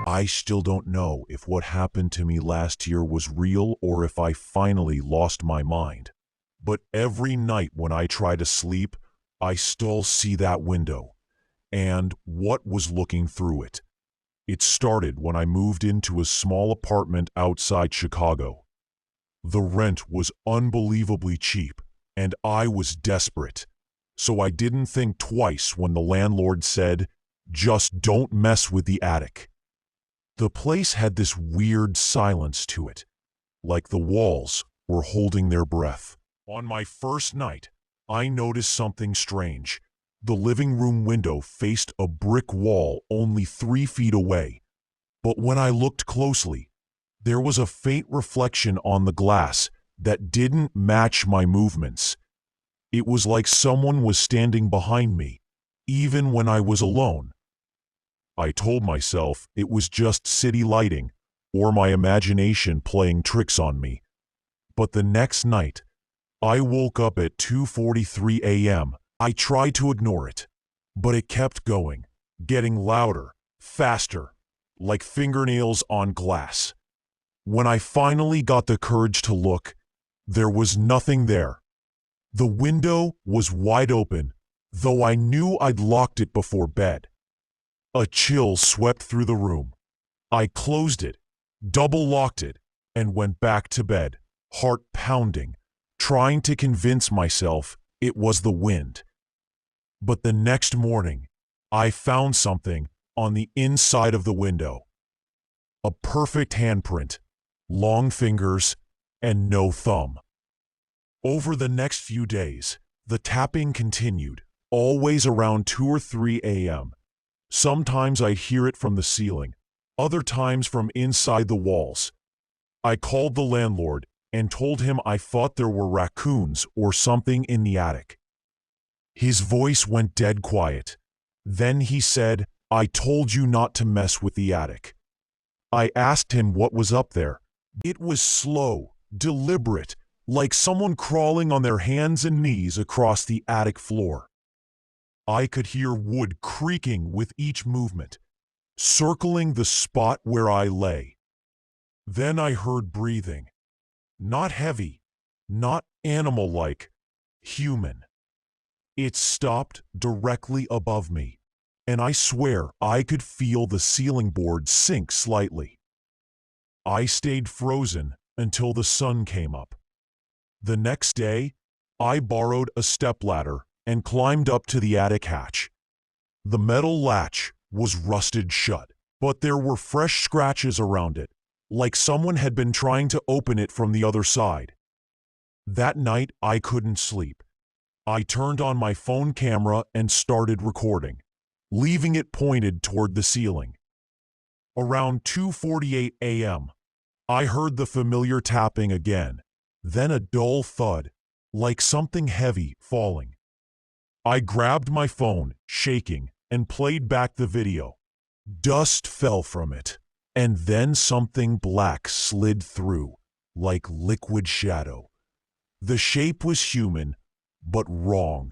I still don't know if what happened to me last year was real or if I finally lost my mind. But every night when I try to sleep, I still see that window and what was looking through it. It started when I moved into a small apartment outside Chicago. The rent was unbelievably cheap, and I was desperate. So I didn't think twice when the landlord said, "Just don't mess with the attic." The place had this weird silence to it, like the walls were holding their breath. On my first night, I noticed something strange. The living room window faced a brick wall only 3 feet away. But when I looked closely, there was a faint reflection on the glass that didn't match my movements. It was like someone was standing behind me, even when I was alone. I told myself it was just city lighting or my imagination playing tricks on me. But the next night, I woke up at 2:43 a.m. I tried to ignore it, but it kept going, getting louder, faster, like fingernails on glass. When I finally got the courage to look, there was nothing there. The window was wide open, though I knew I'd locked it before bed. A chill swept through the room. I closed it, double-locked it, and went back to bed, heart pounding, trying to convince myself it was the wind. But the next morning, I found something on the inside of the window. A perfect handprint, long fingers, and no thumb. Over the next few days, the tapping continued, always around 2 or 3 a.m. Sometimes I'd hear it from the ceiling, other times from inside the walls. I called the landlord and told him I thought there were raccoons or something in the attic. His voice went dead quiet. Then he said, "I told you not to mess with the attic." I asked him what was up there. It was slow, deliberate, like someone crawling on their hands and knees across the attic floor. I could hear wood creaking with each movement, circling the spot where I lay. Then I heard breathing. Not heavy, not animal-like, human. It stopped directly above me, and I swear I could feel the ceiling board sink slightly. I stayed frozen until the sun came up. The next day, I borrowed a stepladder and climbed up to the attic hatch. The metal latch was rusted shut, but there were fresh scratches around it, like someone had been trying to open it from the other side. That night, I couldn't sleep. I turned on my phone camera and started recording, leaving it pointed toward the ceiling. Around 2:48 a.m., I heard the familiar tapping again, then a dull thud, like something heavy falling. I grabbed my phone, shaking, and played back the video. Dust fell from it, and then something black slid through, like liquid shadow. The shape was human, but wrong.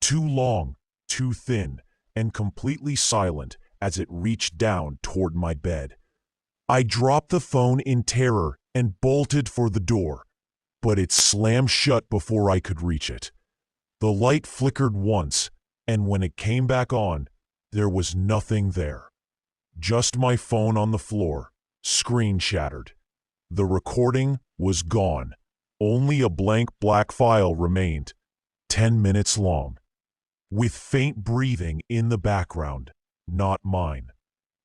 Too long, too thin, and completely silent as it reached down toward my bed. I dropped the phone in terror and bolted for the door, but it slammed shut before I could reach it. The light flickered once, and when it came back on, there was nothing there. Just my phone on the floor, screen shattered. The recording was gone. Only a blank black file remained, 10 minutes long, with faint breathing in the background, not mine.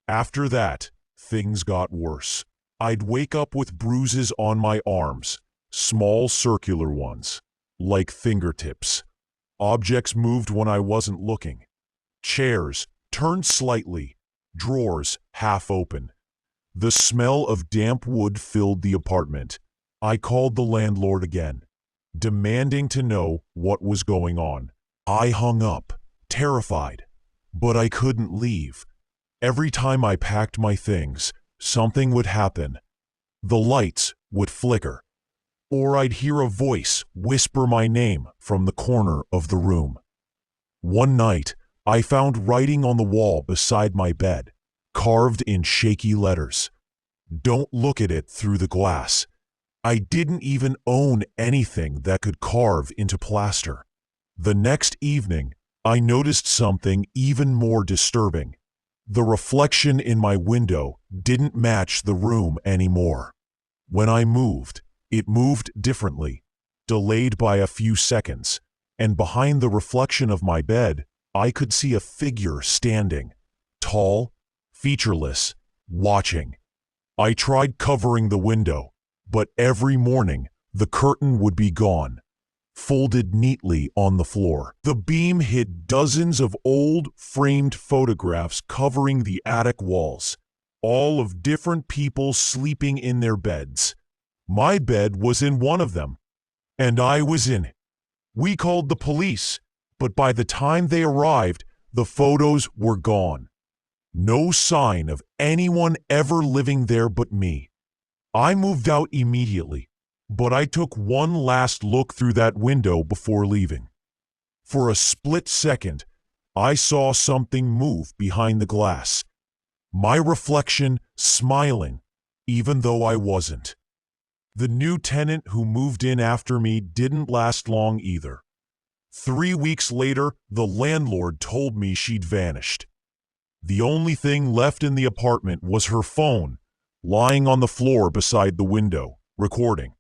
After that, things got worse. I'd wake up with bruises on my arms, small circular ones, like fingertips. Objects moved when I wasn't looking. Chairs turned slightly, drawers half open. The smell of damp wood filled the apartment. I called the landlord again, demanding to know what was going on. I hung up, terrified, but I couldn't leave. Every time I packed my things, something would happen. The lights would flicker, or I'd hear a voice whisper my name from the corner of the room. One night, I found writing on the wall beside my bed, carved in shaky letters. Don't look at it through the glass. I didn't even own anything that could carve into plaster. The next evening, I noticed something even more disturbing. The reflection in my window didn't match the room anymore. When I moved, it moved differently, delayed by a few seconds, and behind the reflection of my bed, I could see a figure standing, tall, featureless, watching. I tried covering the window, but every morning the curtain would be gone, folded neatly on the floor. The beam hid dozens of old, framed photographs covering the attic walls, all of different people sleeping in their beds. My bed was in one of them, and I was in it. We called the police, but by the time they arrived, the photos were gone. No sign of anyone ever living there but me. I moved out immediately, but I took one last look through that window before leaving. For a split second, I saw something move behind the glass. My reflection smiling, even though I wasn't. The new tenant who moved in after me didn't last long either. 3 weeks later, the landlord told me she'd vanished. The only thing left in the apartment was her phone, lying on the floor beside the window, recording.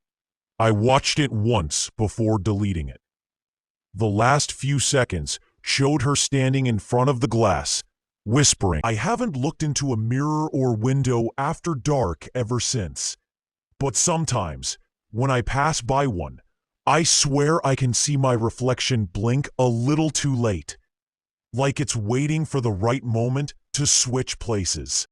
I watched it once before deleting it. The last few seconds showed her standing in front of the glass, whispering. I haven't looked into a mirror or window after dark ever since. But sometimes, when I pass by one, I swear I can see my reflection blink a little too late, like it's waiting for the right moment to switch places.